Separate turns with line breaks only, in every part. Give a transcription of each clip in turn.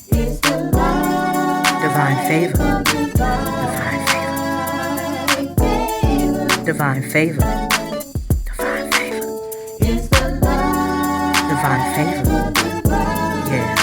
It's the light.
Divine favor. Divine favor. Divine favor.
It's the light.
Divine favor. Yeah.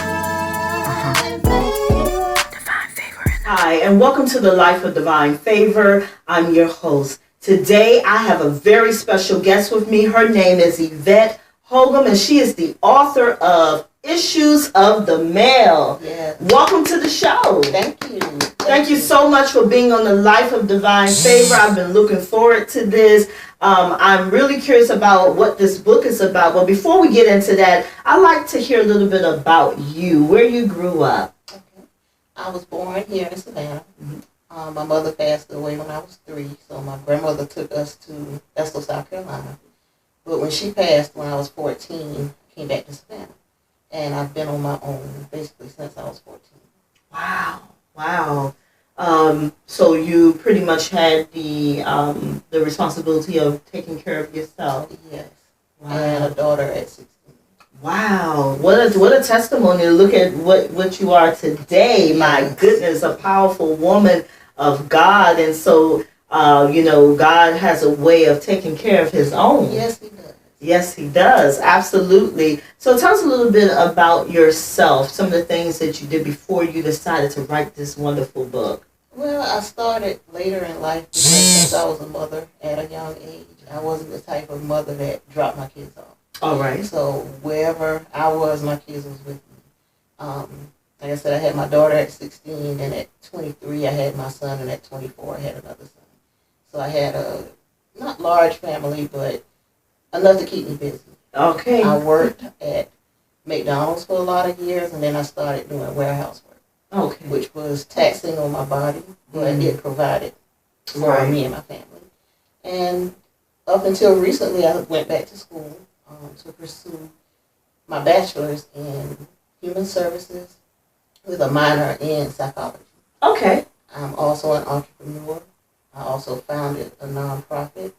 Divine favor. Hi, and welcome to the Life of Divine Favor. I'm your host. Today, I have a very special guest with me. Her name is Yvette Holcum, and she is the author of Issues of the Male.
Yes.
Welcome to the show.
Thank you.
Thank you so much for being on the Life of Divine Favor. I've been looking forward to this. I'm really curious about what this book is about. But before we get into that, I'd like to hear a little bit about you, where you grew up.
Okay. I was born here in Savannah. My mother passed away when I was 3, so my grandmother took us to Estill, South Carolina. But when she passed, when I was 14, I came back to Savannah. And I've been on my own basically since I was 14.
Wow. So you pretty much had the responsibility of taking care of yourself.
Yes.
Wow.
And a daughter at 16.
Wow. What a testimony to look at what you are today.
Yes.
My goodness, a powerful woman of God. And so, God has a way of taking care of his own.
Yes, he does.
Yes, he does. Absolutely. So tell us a little bit about yourself, some of the things that you did before you decided to write this wonderful book.
Well, I started later in life because since I was a mother at a young age, I wasn't the type of mother that dropped my kids off.
All right.
So wherever I was, my kids was with me. Like I said, I had my daughter at 16, and at 23 I had my son, and at 24 I had another son. So I had a not large family, but enough to keep me busy.
Okay.
I worked at McDonald's for a lot of years, and then I started doing warehouse work,
Okay.
which was taxing on my body, but it provided for me and my family. And up until recently, I went back to school to pursue my bachelor's in human services with a minor in psychology.
Okay.
I'm also an entrepreneur. I also founded a nonprofit,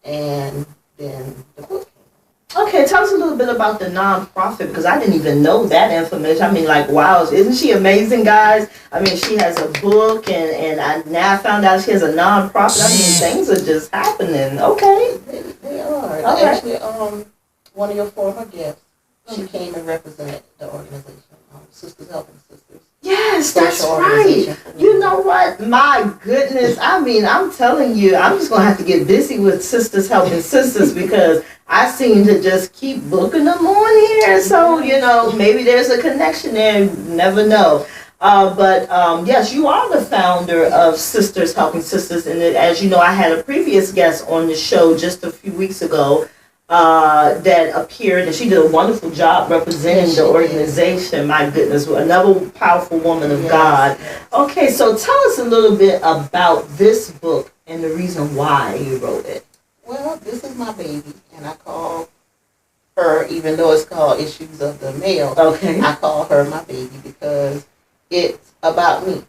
and then the book came out.
Okay, tell us a little bit about the nonprofit, because I didn't even know that information. I mean, like, wow, isn't she amazing, guys? I mean, she has a book, and I now found out she has a nonprofit. I mean, things are just happening. Okay.
They are.
Okay.
Actually, one of your former guests, she came and represented the organization, Sisters Helping Sisters.
Yes, that's right. You know what? My goodness. I mean, I'm telling you, I'm just going to have to get busy with Sisters Helping Sisters because I seem to just keep booking them on here. So, maybe there's a connection there. You never know. But yes, you are the founder of Sisters Helping Sisters. And as you know, I had a previous guest on the show just a few weeks ago that appeared, and she did a wonderful job representing the organization. My goodness, another powerful woman of God. Okay, so tell us a little bit about this book and the reason why you wrote it.
Well, this is my baby, and I call her, even though it's called Issues of the Male,
Okay.
I call her my baby because it's about me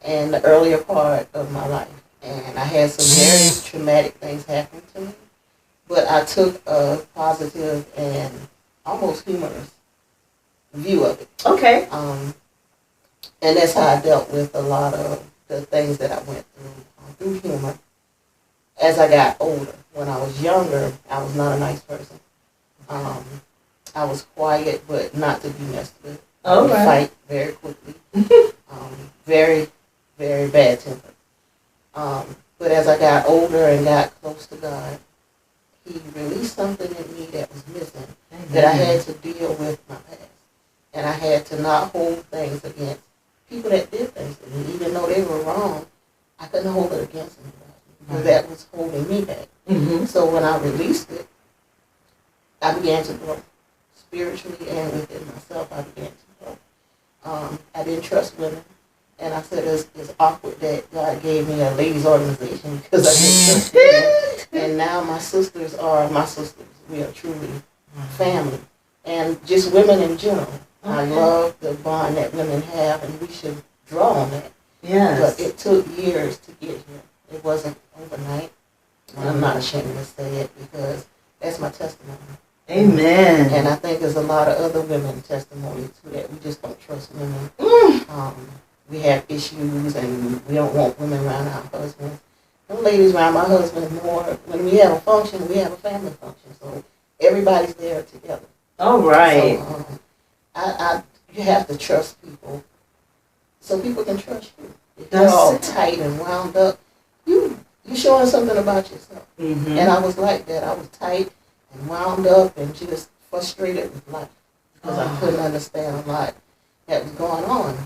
and the earlier part of my life. And I had some very traumatic things happen to me. But I took a positive and almost humorous view of it.
Okay.
And that's how I dealt with a lot of the things that I went through humor. As I got older, when I was younger, I was not a nice person. I was quiet, but not to be messed with. I would fight very quickly. Very, very bad temper. But as I got older and got close to God, He released something in me that was missing, that I had to deal with my past. And I had to not hold things against people that did things to me. Even though they were wrong, I couldn't hold it against anybody because that was holding me back.
Mm-hmm.
So when I released it, I began to grow. Spiritually and within myself, I began to grow. I didn't trust women. And I said it's awkward that God gave me a ladies' organization because I didn't trust women. And now my sisters are my sisters. We are truly family. And just women in general. Okay. I love the bond that women have, and we should draw on that.
Yes.
But it took years to get here. It wasn't overnight. And I'm not ashamed to say it because that's my testimony.
Amen.
And I think there's a lot of other women testimony to that. We just don't trust women. We have issues, and we don't want women around our husbands. Them ladies around my husband more. When we have a function, we have a family function, so everybody's there together.
All right.
So, you have to trust people, so people can trust you. If
That's
you're all
it.
tight and wound up, you're showing something about yourself.
Mm-hmm.
And I was like that. I was tight and wound up and just frustrated with life because I couldn't understand a lot that was going on.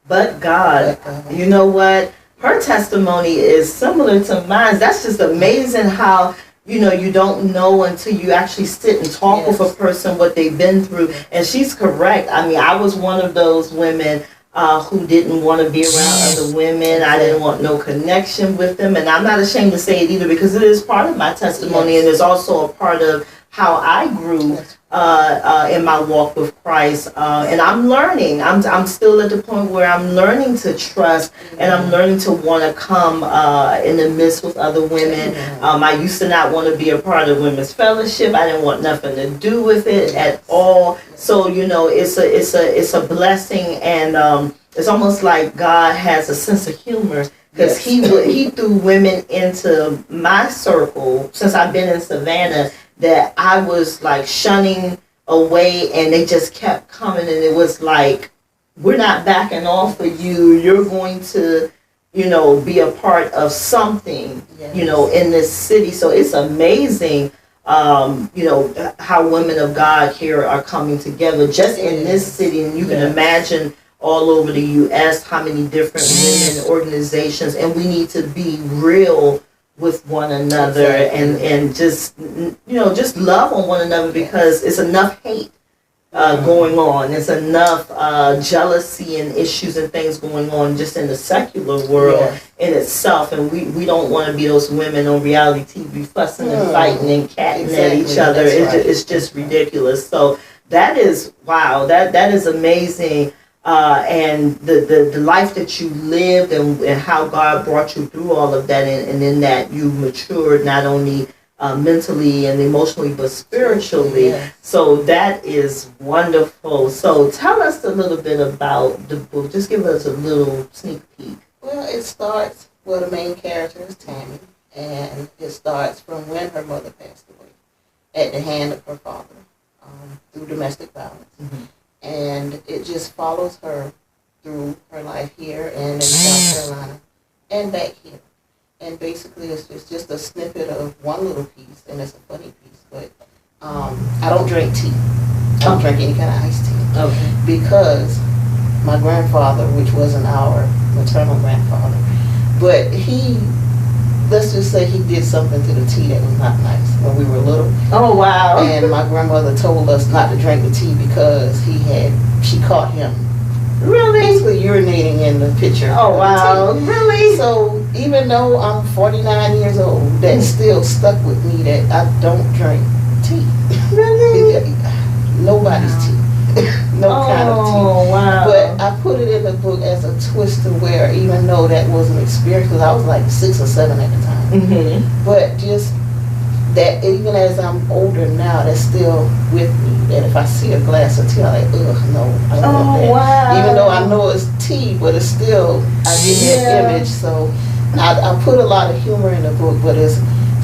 But God, you know what? Her testimony is similar to mine. That's just amazing how, you don't know until you actually sit and talk with a person what they've been through. And she's correct. I mean, I was one of those women who didn't want to be around other women. I didn't want no connection with them. And I'm not ashamed to say it either, because it is part of my testimony, and it's also a part of how I grew in my walk with Christ. And I'm learning. I'm still at the point where I'm learning to trust, and I'm learning to want to come in the midst with other women. I used to not want to be a part of women's fellowship. I didn't want nothing to do with it at all. So it's a blessing, and it's almost like God has a sense of humor, because he threw women into my circle since I've been in Savannah that I was like shunning away, and they just kept coming, and it was like, we're not backing off of you. You're going to, be a part of something, in this city. So it's amazing, how women of God here are coming together just in this city. And you can imagine all over the U.S. how many different women organizations, and we need to be real with one another, and just just love on one another, because it's enough hate going on. There's enough jealousy and issues and things going on just in the secular world in itself, and we don't want to be those women on reality TV fussing and fighting and catting at each other. It's just ridiculous. So that is wow. That is amazing. And the life that you lived, and how God brought you through all of that, and in that you matured not only mentally and emotionally, but spiritually.
Yes.
So that is wonderful. So tell us a little bit about the book. Just give us a little sneak peek.
Well, it starts with the main character is Tammy, and it starts from when her mother passed away at the hand of her father through domestic violence. Mm-hmm. And it just follows her through her life here and in South Carolina and back here. And basically it's just a snippet of one little piece, and it's a funny piece, but I don't drink tea. I don't drink any kind of iced tea.
Okay.
Because my grandfather, which wasn't our maternal grandfather, but let's just say he did something to the tea that was not nice when we were little.
Oh, wow.
And my grandmother told us not to drink the tea because she caught him
Really?
basically urinating in the pitcher.
Oh, wow. Really?
So even though I'm 49 years old, that still stuck with me that I don't drink tea.
Really?
Nobody's tea. No kind of tea.
Oh, wow.
But I put it in the book as a twist to where, even though that was an experience, because I was like 6 or 7 at the time.
Mm-hmm.
But just that, even as I'm older now, that's still with me. That if I see a glass of tea, I'm like, ugh, no, I don't want that.
Wow.
Even though I know it's tea, but it's still, I get that image. So I put a lot of humor in the book, but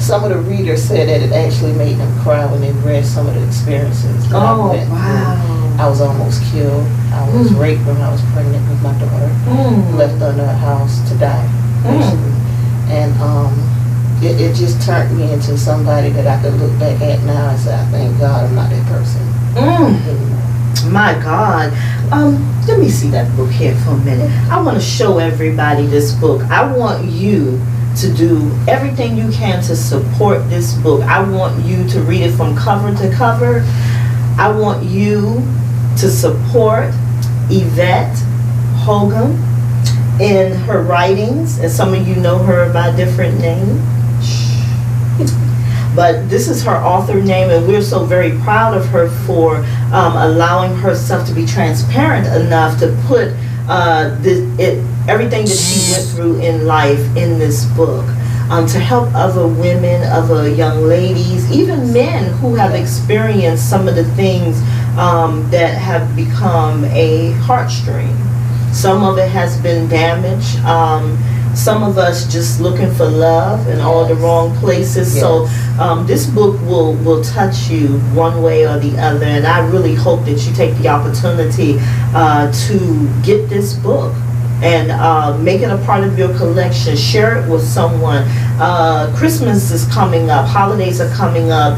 some of the readers said that it actually made them cry when they read some of the experiences that I went through.
Wow.
I was almost killed. I was raped when I was pregnant with my daughter. Left under a house to die, basically. And it just turned me into somebody that I could look back at now and say, I thank God I'm not that person anymore.
My God. Let me see that book here for a minute. I want to show everybody this book. I want you to do everything you can to support this book. I want you to read it from cover to cover. I want you to support Yvette Holcum in her writings, and some of you know her by different names. But this is her author name, and we're so very proud of her for allowing herself to be transparent enough to put everything that she went through in life in this book. to help other women, other young ladies, even men who have experienced some of the things that have become a heartstring. Some of it has been damaged. Some of us just looking for love in all the wrong places.
Yes.
So this book will touch you one way or the other, and I really hope that you take the opportunity to get this book and make it a part of your collection. Share it with someone. Christmas is coming up. Holidays are coming up.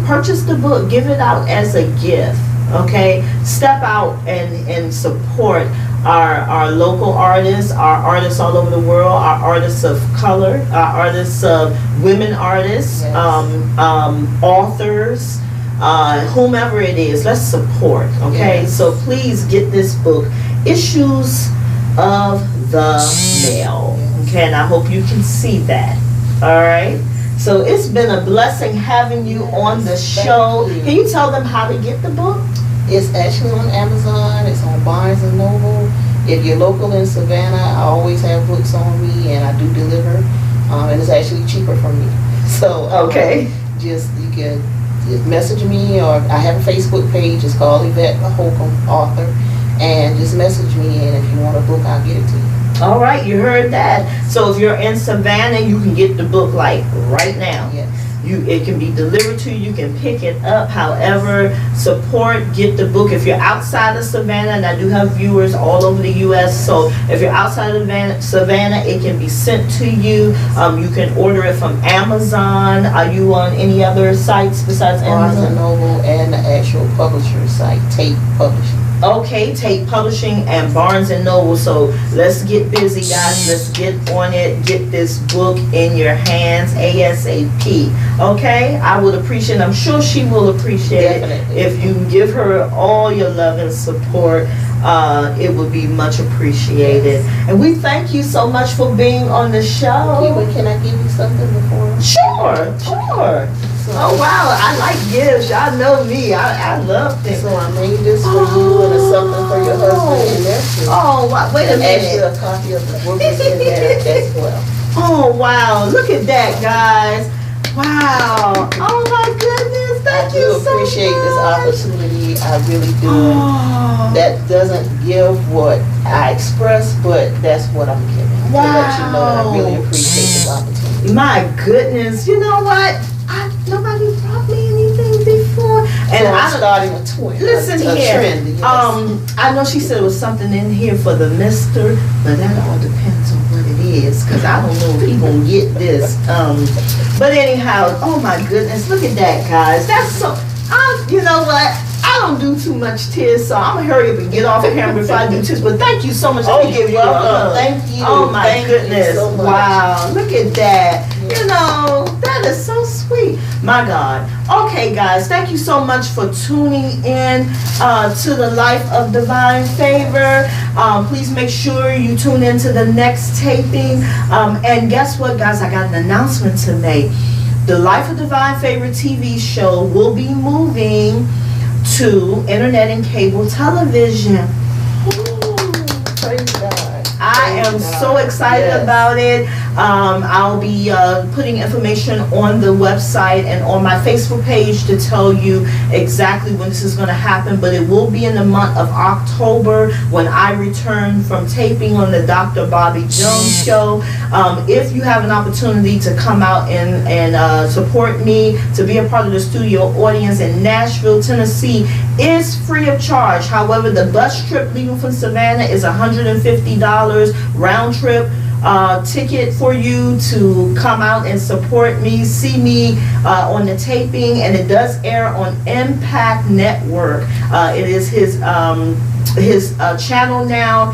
Purchase the book. Give it out as a gift. Okay? Step out and support our local artists, our artists all over the world, our artists of color, our artists of women artists,
Yes.
Authors, whomever it is. Let's support. Okay?
Yes.
So please get this book. Issues of the Mail. Okay, and I hope you can see that. All right. So it's been a blessing having you on the show.
Thank you.
Can you tell them how to get the book?
It's actually on Amazon. It's on Barnes and Noble. If you're local in Savannah, I always have books on me, and I do deliver. And it's actually cheaper for me. So
Okay.
just you can just message me, or I have a Facebook page. It's called Yvette, a Holcum author. And just message me, and if you want a book, I'll get it to you.
All right, you heard that. So if you're in Savannah, you can get the book like right now.
Yes.
It can be delivered to you. You can pick it up. However, support, get the book. If you're outside of Savannah, and I do have viewers all over the U.S., so if you're outside of Savannah, it can be sent to you. You can order it from Amazon. Are you on any other sites besides
Barnes and
Amazon?
Noble and the actual publisher site, Tate Publishing.
Okay, Tate Publishing and Barnes and Noble. So let's get busy, guys. Let's get on it. Get this book in your hands ASAP. Okay, I would appreciate. I'm sure she will appreciate
Definitely.
it if you give her all your love and support. It would be much appreciated. And we thank you so much for being on the show.
But can I give you something before?
Sure.
So,
Oh wow, I like gifts. Y'all know me. I love things.
So I made this for you, and it's something for your husband and nephew.
Oh, wow. Wait a
And actually
minute.
a copy of the book is in there as well.
Oh, wow. Look at that, guys. Wow. Oh, my goodness.
I
Thank
do
you so
appreciate this
much.
opportunity. I really do.
Oh,
That doesn't give what I express, but that's what I'm giving. To let you know that I really appreciate this opportunity.
my goodness. You know what? Nobody brought me anything before. And
So I'm
I
starting a twin.
listen
a
here.
trend. Yes.
I know she said it was something in here for the mister, but that all depends on what it is, because I don't know if he gonna get this. But anyhow, oh my goodness, look at that, guys. That's so, you know what? I don't do too much tears, so I'm gonna hurry up and get off camera if I do tears. But thank you so much. Let me give you a hug.
Thank you.
Oh my
Thank
goodness.
You so much.
Wow. Look at that.
Yeah.
You know, that is so sweet. My God. Okay, guys, thank you so much for tuning in to the Life of Divine Favor. Please make sure you tune in to the next taping. And guess what, guys? I got an announcement to make. The Life of Divine Favor TV show will be moving to internet and cable television.
Praise God.
I am so excited
Yes.
about it. I'll be putting information on the website and on my Facebook page to tell you exactly when this is going to happen, but it will be in the month of October when I return from taping on the Dr. Bobby Jones show. If you have an opportunity to come out and support me, to be a part of the studio audience in Nashville, Tennessee, is free of charge. However, the bus trip leaving from Savannah is $150 round trip ticket for you to come out and support me, see me on the taping, and it does air on Impact Network. It is his channel now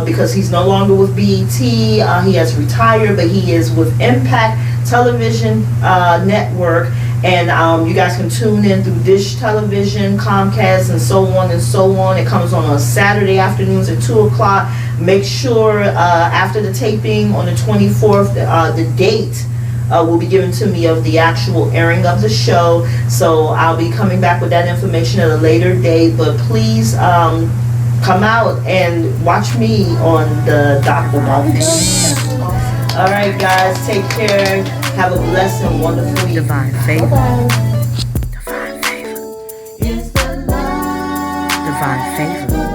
because he's no longer with BET. He has retired, but he is with Impact Television Network. And you guys can tune in through Dish Television, Comcast, and so on and so on. It comes on Saturday afternoons at 2 o'clock. Make sure after the taping on the 24th, the date will be given to me of the actual airing of the show. So I'll be coming back with that information at a later date. But please come out and watch me on the Dr. Bobby Jones. All right, guys, take care. Have a blessed and wonderful week.
Divine favor.
Bye.
Divine favor.
It's the light.
Divine favor.